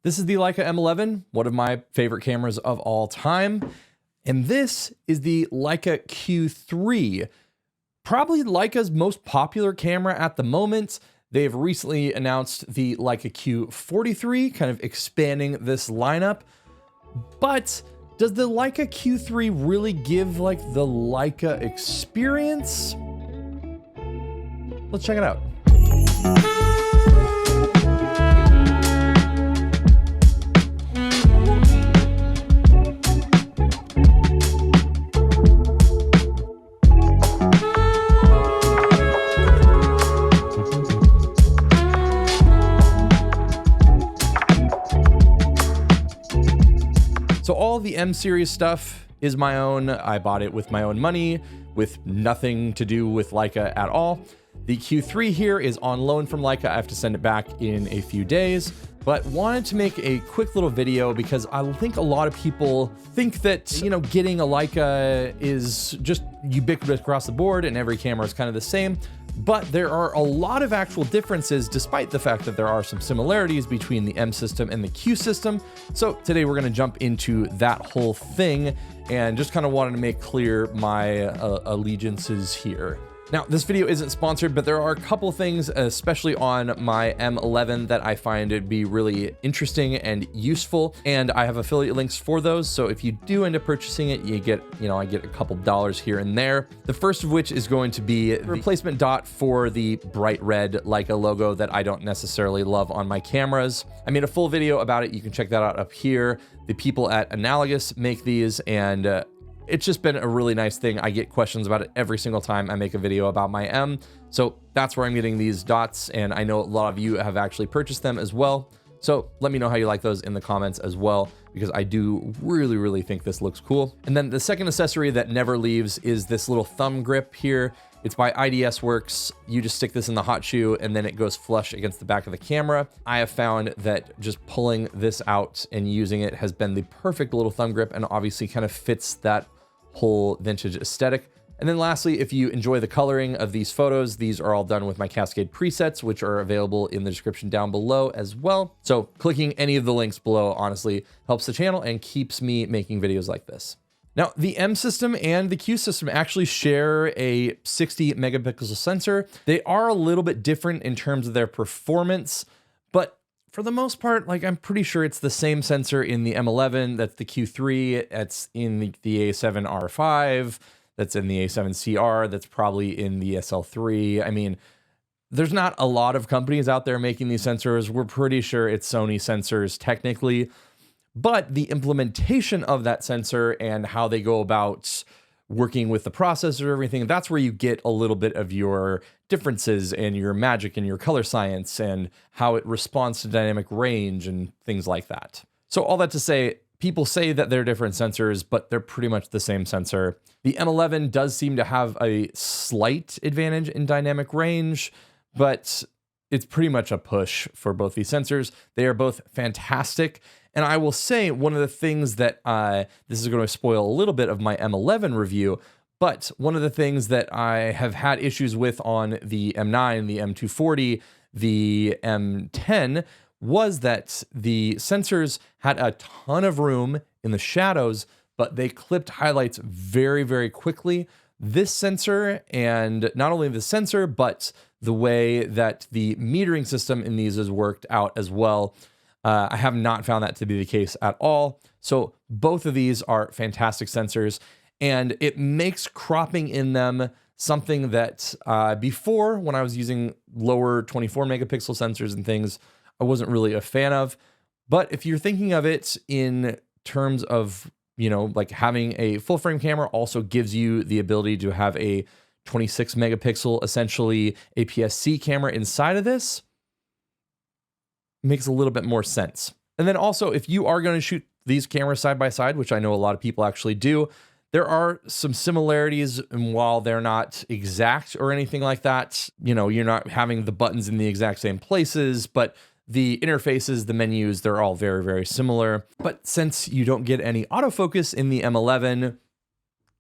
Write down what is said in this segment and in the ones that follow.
This is the Leica M11, one of my favorite cameras of all time. And this is the Leica Q3, probably Leica's most popular camera at the moment. They've recently announced the Leica Q43, kind of expanding this lineup. But does the Leica Q3 really give like the Leica experience? Let's check it out. So all the M series stuff is my own. I bought it with my own money, with nothing to do with Leica at all. The Q3 here is on loan from Leica. I have to send it back in a few days, but wanted to make a quick little video because I think a lot of people think that, you know, getting a Leica is just ubiquitous across the board and every camera is kind of the same. But there are a lot of actual differences, despite the fact that there are some similarities between the M system and the Q system. So today we're gonna jump into that whole thing and just kind of wanted to make clear my allegiances here. Now, this video isn't sponsored, but there are a couple things, especially on my M11, that I find it'd be really interesting and useful. And I have affiliate links for those. So if you do end up purchasing it, you get, I get a couple dollars here and there. The first of which is going to be the replacement dot for the bright red Leica logo that I don't necessarily love on my cameras. I made a full video about it. You can check that out up here. The people at Analogous make these, and it's just been a really nice thing. I get questions about it every single time I make a video about my M. So that's where I'm getting these dots. And I know a lot of you have actually purchased them as well. So let me know how you like those in the comments as well, because I do really think this looks cool. And then the second accessory that never leaves is this little thumb grip here. It's by IDS Works. You just stick this in the hot shoe and then it goes flush against the back of the camera. I have found that just pulling this out and using it has been the perfect little thumb grip, and obviously kind of fits that whole vintage aesthetic. And then lastly, if you enjoy the coloring of these photos, these are all done with my Cascade presets, which are available in the description down below as well. So clicking any of the links below honestly helps the channel and keeps me making videos like this. Now, the M system and the Q system actually share a 60 megapixel sensor. They are a little bit different in terms of their performance, but for the most part, like, I'm pretty sure it's the same sensor in the M11, that's the Q3, that's in the A7R5, that's in the A7CR, that's probably in the SL3. I mean, there's not a lot of companies out there making these sensors. We're pretty sure it's Sony sensors technically, but the implementation of that sensor and how they go about working with the processor and everything, that's where you get a little bit of your differences and your magic and your color science and how it responds to dynamic range and things like that. So all that to say, people say that they're different sensors, but they're pretty much the same sensor. The M11 does seem to have a slight advantage in dynamic range, but it's pretty much a push for both these sensors. They are both fantastic. And I will say one of the things that, this is going to spoil a little bit of my M11 review, but one of the things that I have had issues with on the M9, the M240, the M10 was that the sensors had a ton of room in the shadows, but they clipped highlights very quickly. This sensor, and not only the sensor, but the way that the metering system in these has worked out as well, I have not found that to be the case at all. So both of these are fantastic sensors, and it makes cropping in them something that before, when I was using lower 24 megapixel sensors and things, I wasn't really a fan of. But if you're thinking of it in terms of, like having a full frame camera also gives you the ability to have a 26 megapixel, essentially APS-C camera inside of this, makes a little bit more sense. And then also, if you are going to shoot these cameras side by side, which I know a lot of people actually do, there are some similarities, and while they're not exact or anything like that, you're not having the buttons in the exact same places, but the interfaces, the menus, they're all very similar. But since you don't get any autofocus in the M11,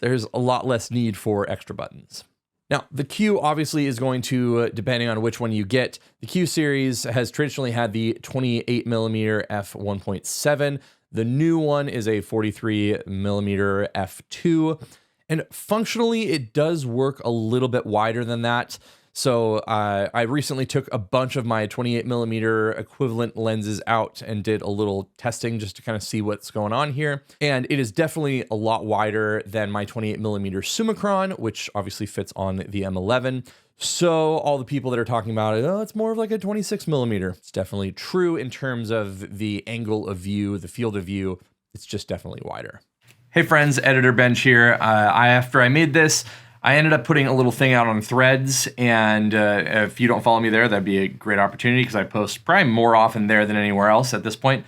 there's a lot less need for extra buttons. Now, the Q obviously is going to, depending on which one you get, the Q series has traditionally had the 28mm f1.7. The new one is a 43mm f2. And functionally, it does work a little bit wider than that. So I recently took a bunch of my 28mm equivalent lenses out and did a little testing just to kind of see what's going on here. And it is definitely a lot wider than my 28mm Summicron, which obviously fits on the M11. So all the people that are talking about it, oh, it's more of like a 26mm. It's definitely true in terms of the angle of view, the field of view. It's just definitely wider. Hey friends, Editor Bench here. After I made this, I ended up putting a little thing out on Threads, and if you don't follow me there, that'd be a great opportunity because I post probably more often there than anywhere else at this point.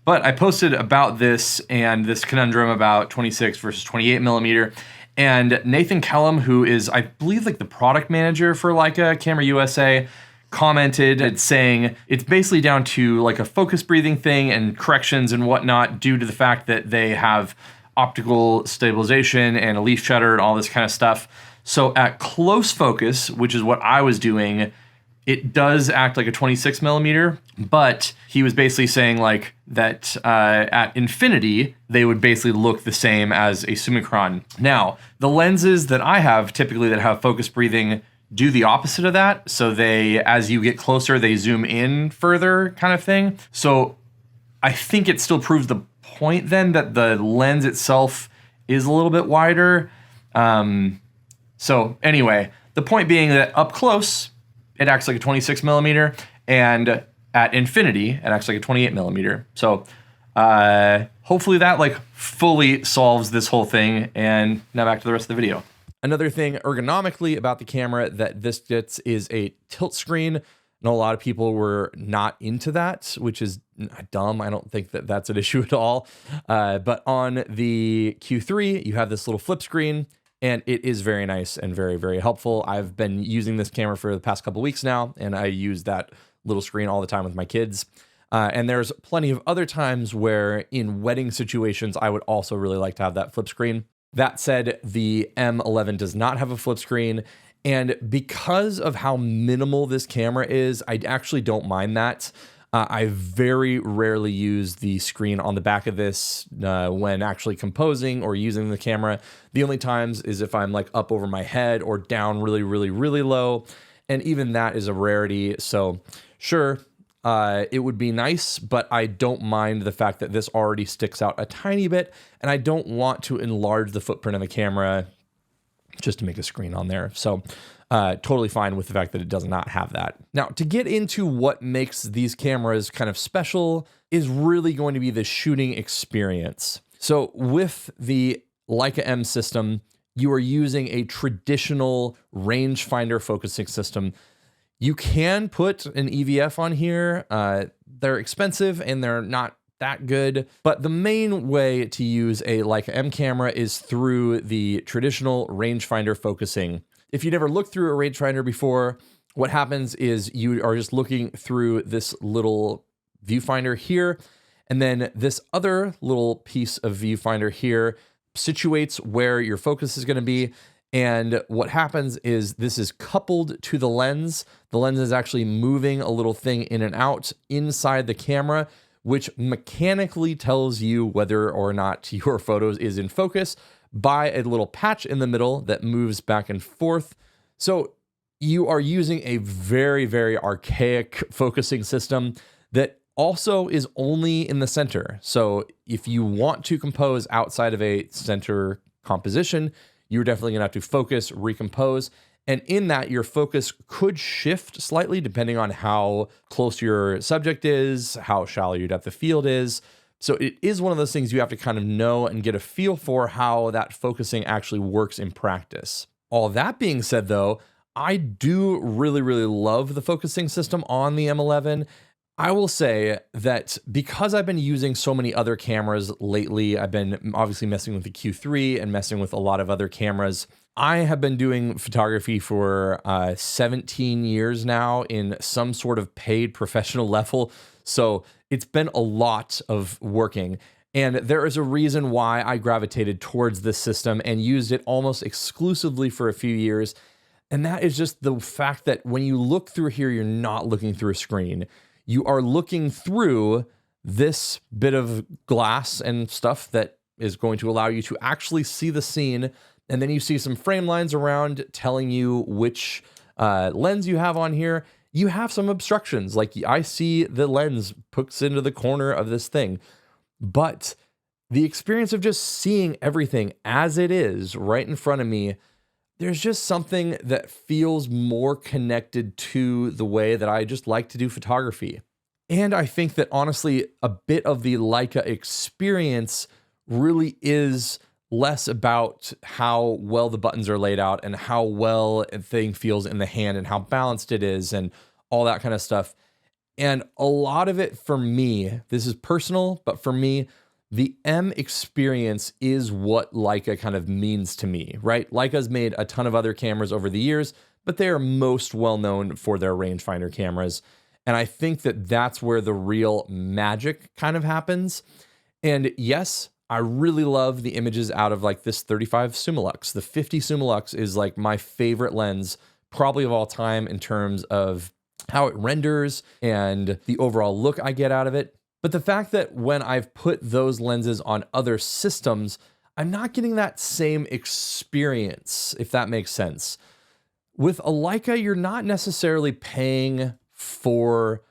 But I posted about this and this conundrum about 26 versus 28mm, and Nathan Kellum, who is, I believe, like the product manager for Leica Camera USA, commented saying it's basically down to like a focus breathing thing and corrections and whatnot due to the fact that they have optical stabilization and a leaf shutter and all this kind of stuff. So at close focus, which is what I was doing, it does act like a 26mm, but he was basically saying like that at infinity, they would basically look the same as a Summicron. Now, the lenses that I have typically that have focus breathing do the opposite of that. So they, as you get closer, they zoom in further kind of thing. So I think it still proves the point then that the lens itself is a little bit wider. So anyway, the point being that up close, it acts like a 26mm, and at infinity, it acts like a 28mm. So hopefully that like fully solves this whole thing. And now back to the rest of the video. Another thing ergonomically about the camera that this gets is a tilt screen. I know a lot of people were not into that, which is dumb. I don't think that that's an issue at all. But on the Q3, you have this little flip screen, and it is very nice and very, very helpful. I've been using this camera for the past couple weeks now, and I use that little screen all the time with my kids. And there's plenty of other times where in wedding situations, I would also really like to have that flip screen. That said, the M11 does not have a flip screen. And because of how minimal this camera is, I actually don't mind that. I very rarely use the screen on the back of this when actually composing or using the camera. The only times is if I'm like up over my head or down really, really, really low. And even that is a rarity. So sure, it would be nice, but I don't mind the fact that this already sticks out a tiny bit. And I don't want to enlarge the footprint of the camera just to make a screen on there. So totally fine with the fact that it does not have that. Now, to get into what makes these cameras kind of special is really going to be the shooting experience. So with the Leica M system, you are using a traditional rangefinder focusing system. You can put an EVF on here. They're expensive and they're not that good, but the main way to use a Leica M camera is through the traditional rangefinder focusing. If you never looked through a rangefinder before, what happens is you are just looking through this little viewfinder here, and then this other little piece of viewfinder here situates where your focus is going to be. And what happens is this is coupled to the lens. The lens is actually moving a little thing in and out inside the camera, which mechanically tells you whether or not your photos is in focus by a little patch in the middle that moves back and forth. So you are using a very, very archaic focusing system that also is only in the center. So if you want to compose outside of a center composition, you're definitely gonna have to focus, recompose. And in that, your focus could shift slightly depending on how close your subject is, how shallow your depth of field is. So it is one of those things you have to kind of know and get a feel for how that focusing actually works in practice. All that being said though, I do really, really love the focusing system on the M11. I will say that because I've been using so many other cameras lately, I've been obviously messing with the Q3 and messing with a lot of other cameras. I have been doing photography for 17 years now in some sort of paid professional level. So it's been a lot of working. And there is a reason why I gravitated towards this system and used it almost exclusively for a few years. And that is just the fact that when you look through here, you're not looking through a screen. You are looking through this bit of glass and stuff that is going to allow you to actually see the scene. And then you see some frame lines around telling you which lens you have on here. You have some obstructions. Like I see the lens hooks into the corner of this thing, but the experience of just seeing everything as it is right in front of me, there's just something that feels more connected to the way that I just like to do photography. And I think that honestly, a bit of the Leica experience really is less about how well the buttons are laid out and how well a thing feels in the hand and how balanced it is and all that kind of stuff. And a lot of it for me, this is personal, but for me, the M experience is what Leica kind of means to me, right? Leica's made a ton of other cameras over the years, but they are most well known for their rangefinder cameras. And I think that that's where the real magic kind of happens. And yes, I really love the images out of like this 35 Summilux. The 50 Summilux is like my favorite lens, probably of all time in terms of how it renders and the overall look I get out of it. But the fact that when I've put those lenses on other systems, I'm not getting that same experience, if that makes sense. With a Leica, you're not necessarily paying for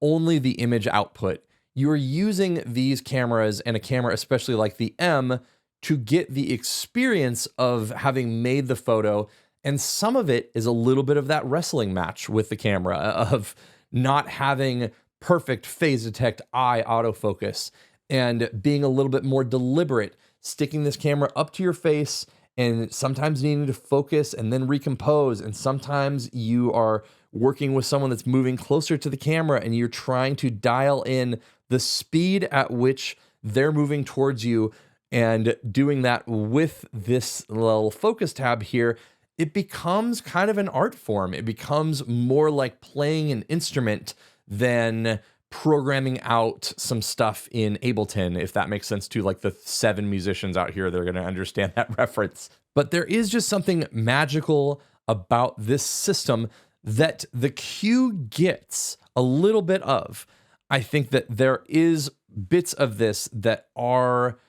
only the image output. You're using these cameras and a camera, especially like the M, to get the experience of having made the photo. And some of it is a little bit of that wrestling match with the camera of not having perfect phase detect eye autofocus and being a little bit more deliberate, sticking this camera up to your face and sometimes needing to focus and then recompose. And sometimes you are working with someone that's moving closer to the camera and you're trying to dial in the speed at which they're moving towards you, and doing that with this little focus tab here. It becomes kind of an art form. It becomes more like playing an instrument than programming out some stuff in Ableton, if that makes sense to like the 7 musicians out here, they're going to understand that reference. But there is just something magical about this system that the Q gets a little bit of. I think that there is bits of this that are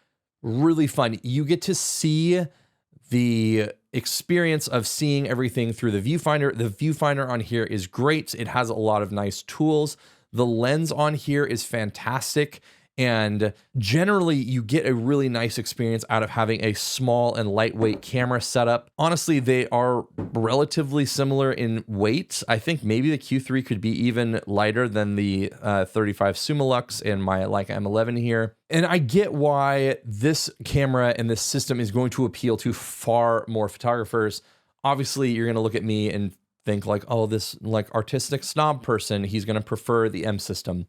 really fun. You get to see the experience of seeing everything through the viewfinder. The viewfinder on here is great. It has a lot of nice tools. The lens on here is fantastic. And generally, you get a really nice experience out of having a small and lightweight camera setup. Honestly, they are relatively similar in weight. I think maybe the Q3 could be even lighter than the 35 Summilux and my Leica M11 here. And I get why this camera and this system is going to appeal to far more photographers. Obviously, you're going to look at me and think like, oh, this like artistic snob person, he's going to prefer the M system.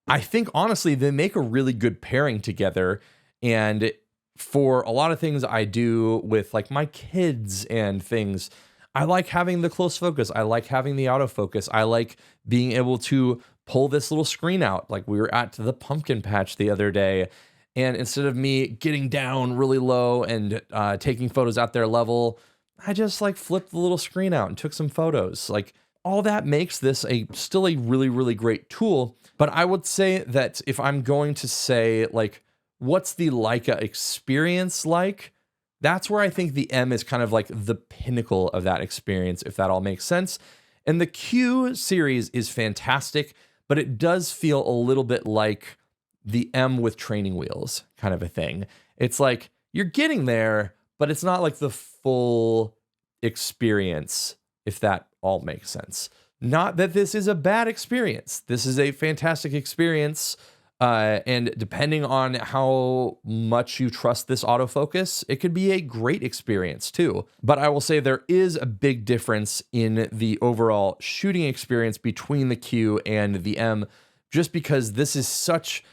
I think, honestly, they make a really good pairing together. And for a lot of things I do with like my kids and things, I like having the close focus. I like having the autofocus. I like being able to pull this little screen out. Like we were at the pumpkin patch the other day, and instead of me getting down really low and taking photos at their level, I just like flipped the little screen out and took some photos. Like all that makes this still a really, really great tool. But I would say that if I'm going to say like, what's the Leica experience like? That's where I think the M is kind of like the pinnacle of that experience, if that all makes sense. And the Q series is fantastic, but it does feel a little bit like the M with training wheels kind of a thing. It's like you're getting there, but it's not like the full experience, if that all makes sense. Not that this is a bad experience. This is a fantastic experience. And depending on how much you trust this autofocus, it could be a great experience too. But I will say there is a big difference in the overall shooting experience between the Q and the M, just because this is such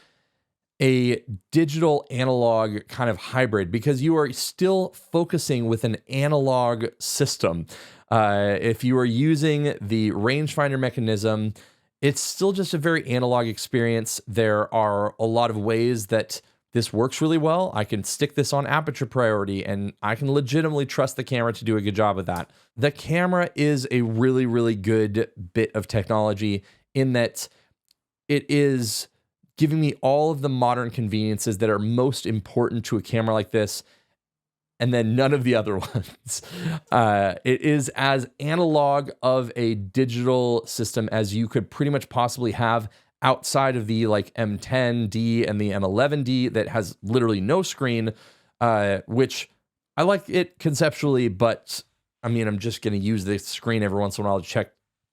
a digital analog kind of hybrid, because you are still focusing with an analog system. If you are using the rangefinder mechanism, it's still just a very analog experience. There are a lot of ways that this works really well. I can stick this on aperture priority and I can legitimately trust the camera to do a good job of that. The camera is a really, really good bit of technology in that it is giving me all of the modern conveniences that are most important to a camera like this, and then none of the other ones. It is as analog of a digital system as you could pretty much possibly have outside of the like M10D and the M11D that has literally no screen, which I like it conceptually, but I mean, I'm just going to use the screen every once in a while to check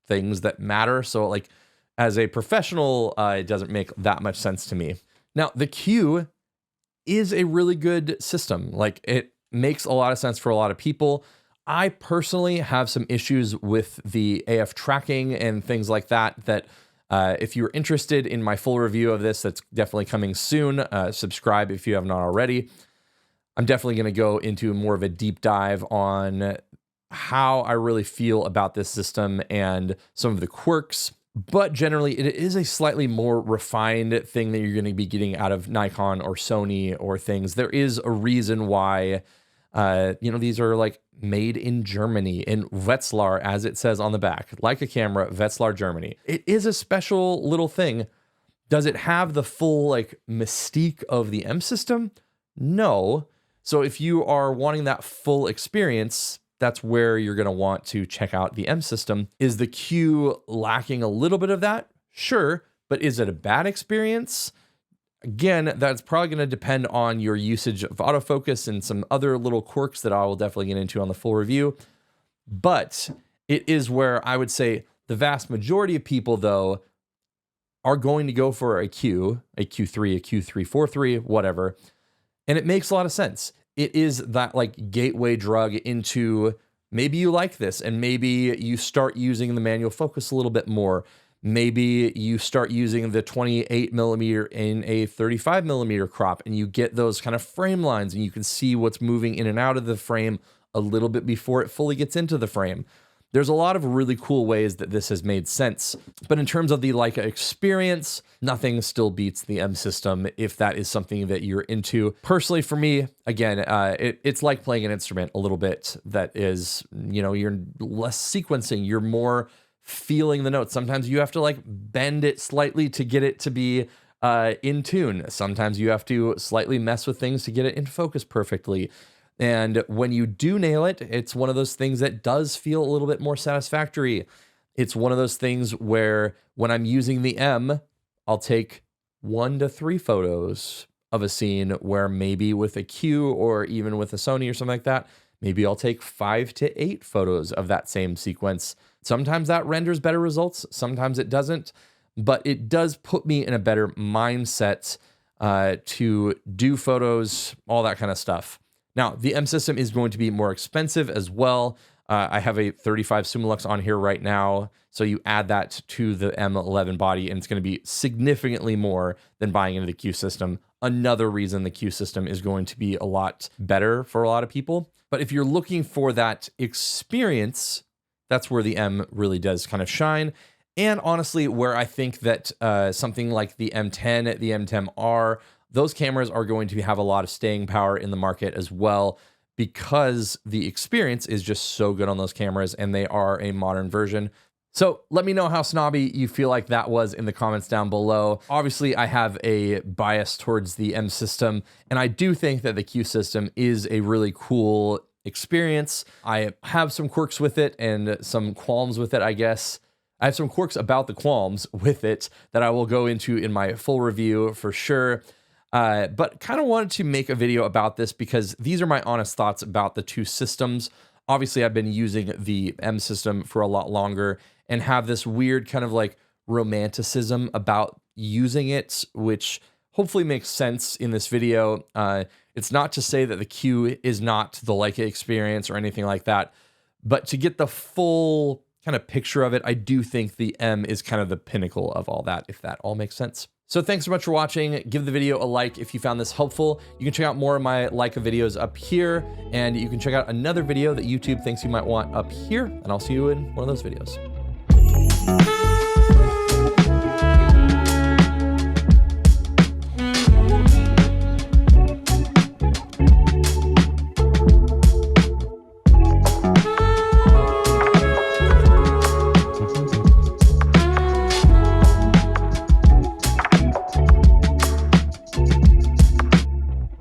things that matter. So like as a professional, it doesn't make that much sense to me. Now, the Q is a really good system. Like it makes a lot of sense for a lot of people. I personally have some issues with the AF tracking and things like that, if you're interested in my full review of this, that's definitely coming soon. Subscribe if you have not already. I'm definitely going to go into more of a deep dive on how I really feel about this system and some of the quirks. But generally, it is a slightly more refined thing that you're going to be getting out of Nikon or Sony or things. There is a reason why, these are like made in Germany, in Wetzlar, as it says on the back. Leica camera, Wetzlar, Germany. It is a special little thing. Does it have the full like mystique of the M system? No. So if you are wanting that full experience, that's where you're going to want to check out the M system. Is the Q lacking a little bit of that? Sure. But is it a bad experience? Again, that's probably going to depend on your usage of autofocus and some other little quirks that I will definitely get into on the full review. But it is where I would say the vast majority of people, though, are going to go for a Q3, a Q343, whatever. And it makes a lot of sense. It is that like gateway drug into maybe you like this and maybe you start using the manual focus a little bit more. Maybe you start using the 28mm in a 35mm crop and you get those kind of frame lines and you can see what's moving in and out of the frame a little bit before it fully gets into the frame. There's a lot of really cool ways that this has made sense. But in terms of the Leica experience, nothing still beats the M system if that is something that you're into. Personally, for me, again, it's like playing an instrument a little bit that is, you're less sequencing, you're more feeling the notes. Sometimes you have to like bend it slightly to get it to be in tune. Sometimes you have to slightly mess with things to get it in focus perfectly. And when you do nail it, it's one of those things that does feel a little bit more satisfactory. It's one of those things where when I'm using the M, I'll take 1 to 3 photos of a scene, where maybe with a Q or even with a Sony or something like that, maybe I'll take 5 to 8 photos of that same sequence. Sometimes that renders better results, sometimes it doesn't, but it does put me in a better mindset to do photos, all that kind of stuff. Now, the M system is going to be more expensive as well. I have a 35 Summilux on here right now, so you add that to the M11 body, and it's going to be significantly more than buying into the Q system. Another reason the Q system is going to be a lot better for a lot of people. But if you're looking for that experience, that's where the M really does kind of shine. And honestly, where I think that something like the M10, the M10R, those cameras are going to have a lot of staying power in the market as well, because the experience is just so good on those cameras and they are a modern version. So let me know how snobby you feel like that was in the comments down below. Obviously, I have a bias towards the M system, and I do think that the Q system is a really cool experience. I have some quirks with it and some qualms with it, I guess. I have some quirks about the qualms with it that I will go into in my full review for sure. But kind of wanted to make a video about this because these are my honest thoughts about the two systems. Obviously, I've been using the M system for a lot longer and have this weird kind of like romanticism about using it, which hopefully makes sense in this video. It's not to say that the Q is not the Leica experience or anything like that, but to get the full kind of picture of it, I do think the M is kind of the pinnacle of all that, if that all makes sense. So thanks so much for watching. Give the video a like if you found this helpful. You can check out more of my Leica videos up here, and you can check out another video that YouTube thinks you might want up here, and I'll see you in one of those videos.